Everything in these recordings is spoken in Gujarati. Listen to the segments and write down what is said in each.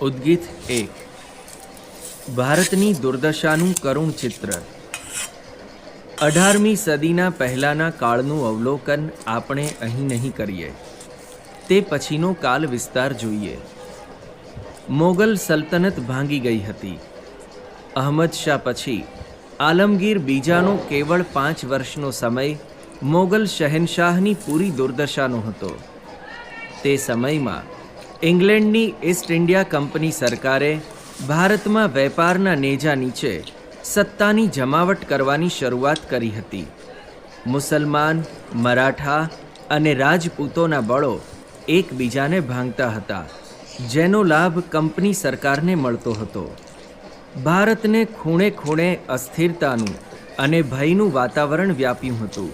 ઉદ્ગીત 1 ભારતની દુર્દશાનું કરુણ ચિત્ર। 18મી સદીના પહેલાના કાળનું અવલોકન આપણે અહીં નહીં કરીએ, તે પછીનો કાલ વિસ્તાર જોઈએ। મોગલ સલ્તનત ભાંગી ગઈ હતી। અહમદ શાહ પછી આલમગીર બીજાનો કેવળ 5 વર્ષનો સમય મોગલ શહેનશાહની પૂરી દુર્દશાનો હતો। તે સમયમાં ઇંગ્લેન્ડની ઈસ્ટ ઇન્ડિયા કંપની સરકારે ભારતમાં વેપારના નેજા નીચે સત્તાની જમાવટ કરવાની શરૂઆત કરી હતી। મુસલમાન, મરાઠા અને રાજપૂતોના બળો એકબીજાને ભાંગતા હતા, જેનો લાભ કંપની સરકારને મળતો હતો। ભારતને ખૂણે ખૂણે અસ્થિરતાનું અને ભયનું વાતાવરણ વ્યાપ્યું હતું।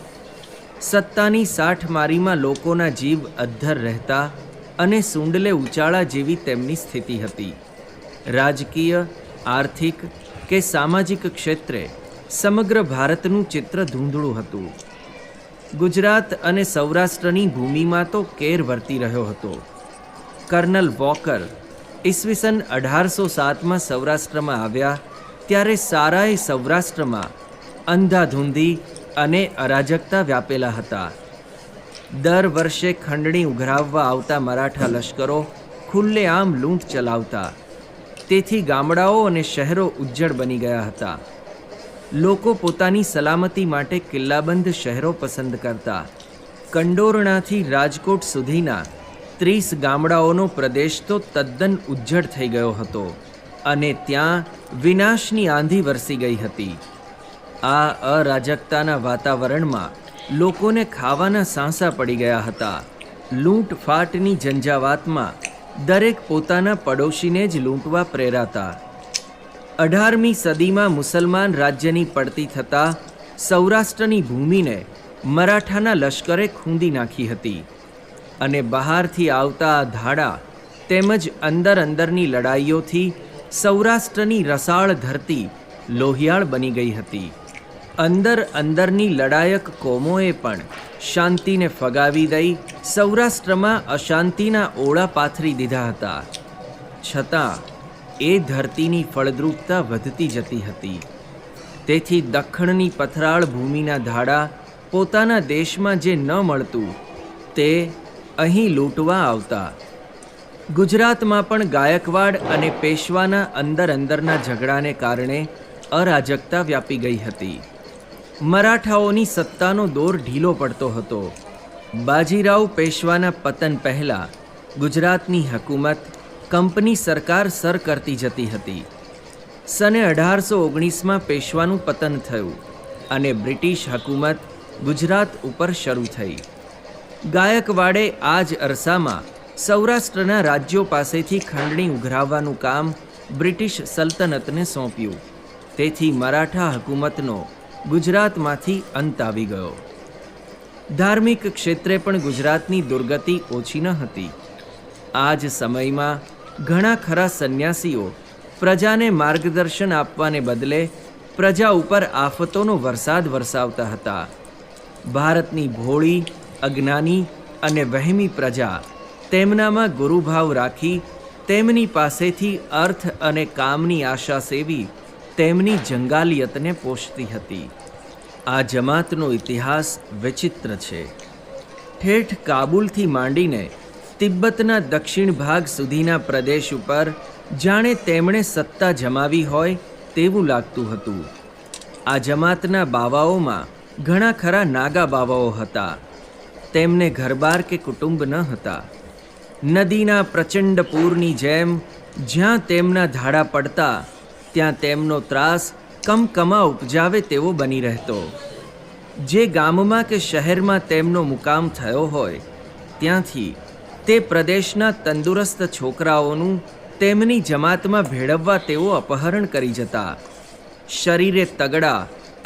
સત્તાની સાઠમારીમાં લોકોના જીવ અદ્ધર રહેતા અને સૂંડલે ઉચાળા જેવી તેમની સ્થિતિ હતી। રાજકીય, આર્થિક કે સામાજિક ક્ષેત્રે સમગ્ર ભારતનું ચિત્ર ધૂંધળું હતું। ગુજરાત અને સૌરાષ્ટ્રની ભૂમિમાં તો કેર વર્તી રહ્યો હતો। કર્નલ વોકર ઈસવીસન 1807માં સૌરાષ્ટ્રમાં આવ્યા ત્યારે સારાએ સૌરાષ્ટ્રમાં અંધાધૂંધી અને અરાજકતા વ્યાપેલા હતા। દર વર્ષે ખંડણી ઉઘરાવવા આવતા મરાઠા લશ્કરો ખુલ્લેઆમ લૂંટ ચલાવતા, તેથી ગામડાઓ અને શહેરો ઉજ્જડ બની ગયા હતા। લોકો પોતાની સલામતી માટે કિલ્લાબંધ શહેરો પસંદ કરતા। કંડોરણાથી રાજકોટ સુધીના 30 ગામડાઓનો પ્રદેશ તો તદ્દન ઉજ્જડ થઈ ગયો હતો અને ત્યાં વિનાશની આંધી વરસી ગઈ હતી। આ અરાજકતાના વાતાવરણમાં લોકોને ખાવાના સાંસા પડી ગયા હતા। લૂંટફાટની ઝંઝાવાતમાં દરેક પોતાના પડોશીને જ લૂંટવા પ્રેરાતા। 18મી સદીમાં મુસલમાન રાજ્યની પડતી થતાં સૌરાષ્ટ્રની ભૂમિને મરાઠાના લશ્કરે ખૂંદી નાખી હતી અને બહારથી આવતા આ ધાડા તેમજ અંદરની લડાઈઓથી સૌરાષ્ટ્રની રસાળ ધરતી લોહિયાળ બની ગઈ હતી। અંદરની લડાયક કોમોએ પણ શાંતિને ફગાવી દઈ સૌરાષ્ટ્રમાં અશાંતિના ઓળા પાથરી દીધા હતા। છતાં એ ધરતીની ફળદ્રુપતા વધતી જતી હતી। તેથી દખ્ખણની પથરાળ ભૂમિના ધાડા પોતાના દેશમાં જે ન મળતું તે અહીં લૂંટવા આવતા। ગુજરાતમાં પણ ગાયકવાડ અને પેશવાના અંદરના ઝઘડાને કારણે અરાજકતા વ્યાપી ગઈ હતી। મરાઠાઓની સત્તાનો દોર ઢીલો પડતો હતો। બાજીરાવ પેશવાના પતન પહેલાં ગુજરાતની હકૂમત કંપની સરકાર સર કરતી જતી હતી। સને 1819માં પેશવાનું પતન થયું અને બ્રિટિશ હકૂમત ગુજરાત ઉપર શરૂ થઈ। ગાયકવાડે આ જ અરસામાં સૌરાષ્ટ્રના રાજ્યો પાસેથી ખંડણી ઉઘરાવવાનું કામ બ્રિટિશ સલ્તનતને સોંપ્યું। તેથી મરાઠા હકૂમતનો ગુજરાતમાંથી અંત આવી ગયો। ધાર્મિક ક્ષેત્રે પણ ગુજરાતની દુર્ગતિ ઓછી ન હતી। આ જ સમયમાં ઘણા ખરા સંન્યાસીઓ પ્રજાને માર્ગદર્શન આપવાને બદલે પ્રજા ઉપર આફતોનો વરસાદ વરસાવતા હતા। ભારતની ભોળી, અજ્ઞાની અને વહેમી પ્રજા તેમનામાં ગુરુભાવ રાખી તેમની પાસેથી અર્થ અને કામની આશા સેવી તેમની જંગાલિયતને પોષતી હતી। આ જમાતનો ઇતિહાસ વિચિત્ર છે। ઠેઠ કાબુલથી માંડીને તિબ્બતના દક્ષિણ ભાગ સુધીના પ્રદેશ ઉપર જાણે તેમણે સત્તા જમાવી હોય તેવું લાગતું હતું। આ જમાતના બાવાઓમાં ઘણા ખરા નાગા બાવાઓ હતા। તેમને ઘરબાર કે કુટુંબ ન હતા। નદીના પ્રચંડ પૂરની જેમ જ્યાં તેમના ધાડા પડતા ત્યાં તેમનો ત્રાસ કમકમા ઉપજાવે તેવો બની રહેતો। જે ગામમાં કે શહેરમાં તેમનો મુકામ થયો હોય ત્યાંથી તે પ્રદેશના તંદુરસ્ત છોકરાઓનું તેમની જમાતમાં ભેળવવા તેઓ અપહરણ કરી જતા। શરીરે તગડા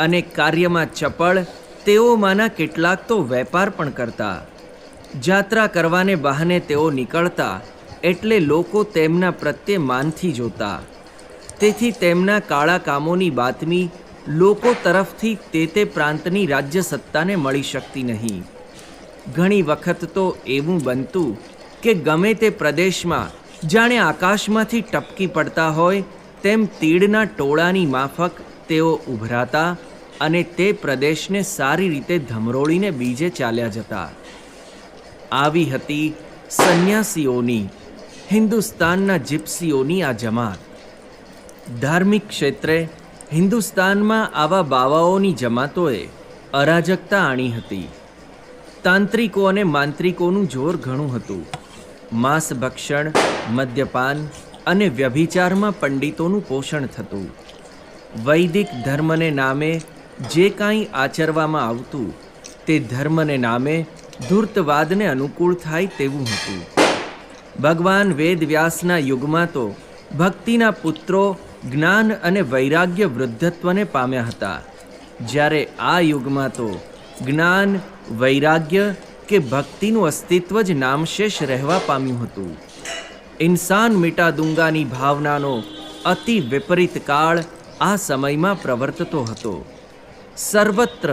અને કાર્યમાં ચપળ તેઓમાંના કેટલાક તો વેપાર પણ કરતા। જાત્રા કરવાને બહાને તેઓ નીકળતા એટલે લોકો તેમના પ્રત્યે માનથી જોતા। તેથી તેમના કાળા કામોની બાતમી લોકો તરફથી તે પ્રાંતની રાજ્ય સત્તાને મળી શકતી નહીં। ઘણી વખત તો એવું બનતું કે ગમે તે પ્રદેશમાં જાણે આકાશમાંથી ટપકી પડતા હોય તેમ તીડના ટોળાની માફક તેઓ ઉભરાતા અને તે પ્રદેશને સારી રીતે ધમરોળીને બીજે ચાલ્યા જતા. આવી હતી સંન્યાસીઓની, હિન્દુસ્તાનના જીપ્સીઓની આ જમાત. ધાર્મિક ક્ષેત્રે હિન્દુસ્તાનમાં આવા બાવાઓની જમાતોએ અરાજકતા આણી હતી. તાંત્રિકો અને માંત્રિકોનું જોર ઘણું હતું. માંસ ભક્ષણ, મદ્યપાન અને વ્યભિચારમાં પંડિતોનું પોષણ થતું. વૈદિક ધર્મને નામે જે કાંઈ આચરવામાં આવતું તે ધર્મને નામે ધૂર્તવાદને અનુકૂળ થાય તેવું હતું. ભગવાન વેદવ્યાસના યુગમાં તો ભક્તિના પુત્રો જ્ઞાન અને વૈરાગ્ય વૃદ્ધત્વને પામ્યા હતા, જ્યારે આ યુગમાં તો જ્ઞાન, વૈરાગ્ય કે ભક્તિનું અસ્તિત્વ જ નામશેષ રહેવા પામ્યું હતું. ઇન્સાન મિટા દુંગાની ભાવનાનો અતિ વિપરીત કાળ આ સમયમાં પ્રવર્તતો હતો. સર્વત્ર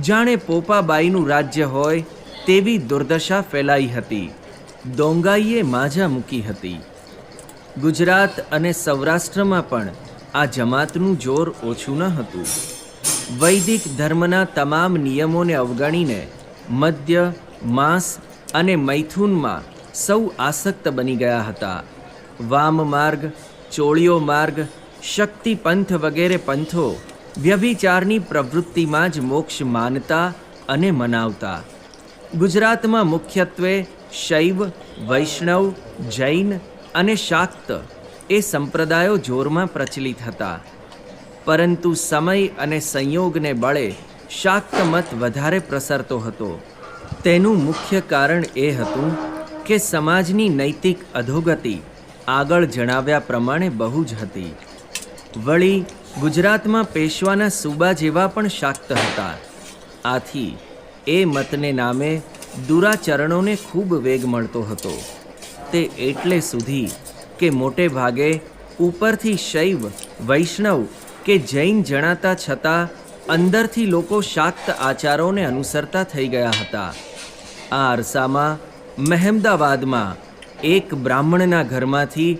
જાણે પોપાબાઈનું રાજ્ય હોય તેવી દુર્દશા ફેલાઈ હતી. દોંગાઈએ માજા મૂકી હતી. ગુજરાત અને સૌરાષ્ટ્રમાં પણ આ જમાતનું જોર ઓછું ન હતું. વૈદિક ધર્મના તમામ નિયમોને અવગણીને મદ્ય, માંસ અને મૈથુનમાં સૌ આસક્ત બની ગયા હતા. વામ માર્ગ, ચોળિયો માર્ગ, શક્તિ પંથ વગેરે પંથો વ્યભિચારની પ્રવૃત્તિમાં જ મોક્ષ માનતા અને મનાવતા. ગુજરાતમાં મુખ્યત્વે શૈવ, વૈષ્ણવ, જૈન અને શાક્ત એ સંપ્રદાયો જોરમાં પ્રચલિત હતા. પરંતુ સમય અને સંયોગને બળે શાક્ત મત વધારે પ્રસરતો હતો. તેનું મુખ્ય કારણ એ હતું કે સમાજની નૈતિક અધોગતિ આગળ જણાવ્યા પ્રમાણે બહુ જ હતી. વળી ગુજરાતમાં પેશવાના સૂબા જેવા પણ શાક્ત હતા. આથી એ મતને નામે દુરાચરણોને ખૂબ વેગ મળતો હતો. તે એટલે સુધી કે મોટે ભાગે ઉપરથી શૈવ, વૈષ્ણવ કે જૈન જણાતા છતાં અંદરથી લોકો શાક્ત આચારોને અનુસરતા થઈ ગયા હતા. આ અરસામાં મહેમદાવાદમાં એક બ્રાહ્મણના ઘરમાંથી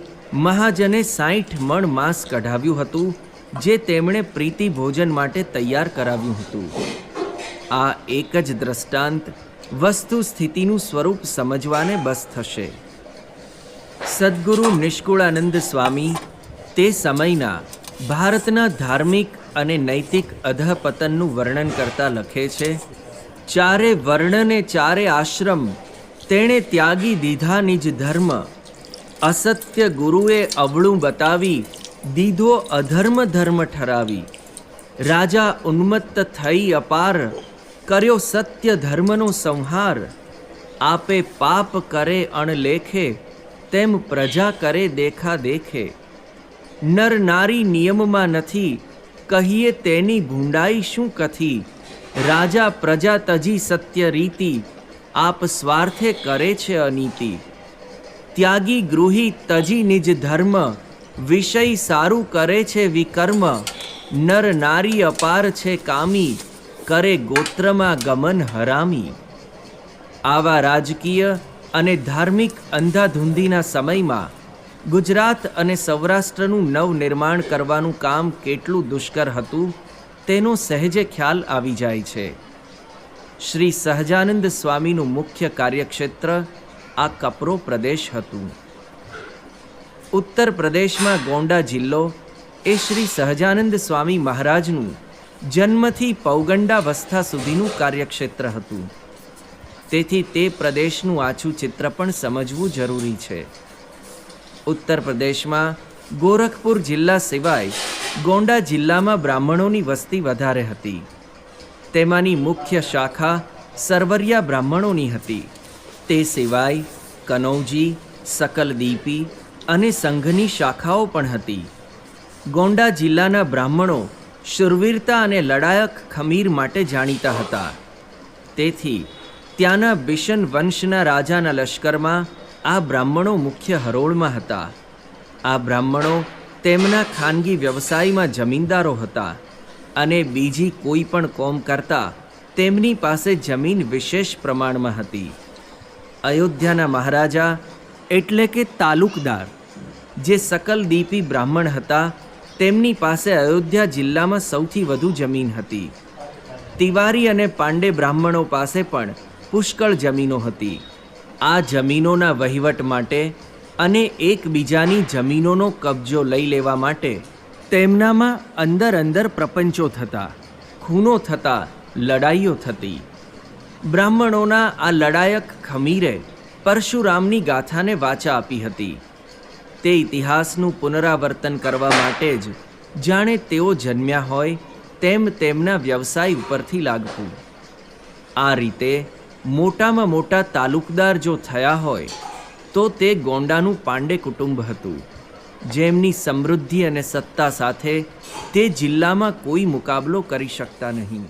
મહાજને 60 મણ માંસ કઢાવ્યું હતું, જે તેમણે પ્રીતિ ભોજન માટે તૈયાર કરાવ્યું હતું. આ એક જ દ્રષ્ટાંત વસ્તુ સ્થિતિનું સ્વરૂપ સમજવાને બસ થશે. સદ્ગુરુ નિષ્કુળાનંદ સ્વામી તે સમયના ભારતના ધાર્મિક અને નૈતિક અધઃપતનનું વર્ણન કરતા લખે છે, ચારે વર્ણને ચારે આશ્રમ તેણે ત્યાગી દીધા નિજ ધર્મ, અસત્ય ગુરુએ અવળું બતાવી દીધો અધર્મ ધર્મ ઠરાવી. રાજા ઉન્મત્ત થઈ અપાર કર્યો સત્ય ધર્મનો સંહાર. આપે પાપ કરે અણલેખે તેમ પ્રજા કરે દેખા દેખે. નર નારી નિયમમાં નથી કહીએ તેની ભૂંડાઈ શું કથી. રાજા પ્રજા તજી સત્ય રીતિ આપ સ્વાર્થે કરે છે અનીતિ. ત્યાગી ગૃહી તજી નિજ ધર્મ વિષય સારું કરે છે વિકર્મ. નર નારી અપાર છે કામી કરે ગોત્રમાં ગમન હરામી. આવા રાજકીય અને ધાર્મિક અંધાધૂંધીના સમયમાં ગુજરાત અને સૌરાષ્ટ્રનું નવનિર્માણ કરવાનું કામ કેટલું દુષ્કર હતું તેનો સહેજે ખ્યાલ આવી જાય છે. શ્રી સહજાનંદ સ્વામીનું મુખ્ય કાર્યક્ષેત્ર આ કપરો પ્રદેશ હતું. ઉત્તર પ્રદેશમાં ગોંડા જિલ્લો એ શ્રી સહજાનંદ સ્વામી મહારાજનું જન્મથી પૌગંડાવસ્થા સુધીનું કાર્યક્ષેત્ર હતું. તેથી તે પ્રદેશનું આછું ચિત્ર પણ સમજવું જરૂરી છે. ઉત્તર પ્રદેશમાં ગોરખપુર જિલ્લા સિવાય ગોંડા જિલ્લામાં બ્રાહ્મણોની વસ્તી વધારે હતી. તેમાંની મુખ્ય શાખા સરવરિયા બ્રાહ્મણોની હતી. તે સિવાય કનૌજી, સકલદીપી અને સંઘની શાખાઓ પણ હતી. ગોંડા જિલ્લાના બ્રાહ્મણો શુરવીરતા અને લડાયક ખમીર માટે જાણીતા હતા. તેથી ત્યાંના બિશન વંશના રાજાના લશ્કરમાં આ બ્રાહ્મણો મુખ્ય હરોળમાં હતા. આ બ્રાહ્મણો તેમના ખાનગી વ્યવસાયમાં જમીનદારો હતા અને બીજી કોઈ પણ કોમ કરતાં તેમની પાસે જમીન વિશેષ પ્રમાણમાં હતી. અયોધ્યાના મહારાજા એટલે કે તાલુકદાર જે સકલદીપી બ્રાહ્મણ હતા, તેમની પાસે અયોધ્યા જિલ્લામાં સૌથી વધુ જમીન હતી. તિવારી અને પાંડે બ્રાહ્મણો પાસે પણ પુષ્કળ જમીનો હતી. આ જમીનોના વહીવટ માટે અને એકબીજાની જમીનોનો કબજો લઈ લેવા માટે તેમનામાં અંદર પ્રપંચો થતા, ખૂનો થતા, લડાઈઓ થતી. બ્રાહ્મણોના આ લડાયક ખમીરે પરશુરામની ગાથાને વાચા આપી હતી. તે ઇતિહાસનું પુનરાવર્તન કરવા માટે જ જાણે તેઓ જન્મ્યા હોય તેમ તેમના વ્યવસાય ઉપરથી લાગતું. આ રીતે મોટામાં મોટા તાલુકદાર જો થયા હોય તો તે ગોંડાનું પાંડે કુટુંબ હતું, જેમની સમૃદ્ધિ અને સત્તા સાથે તે જિલ્લામાં કોઈ મુકાબલો કરી શકતા નહીં.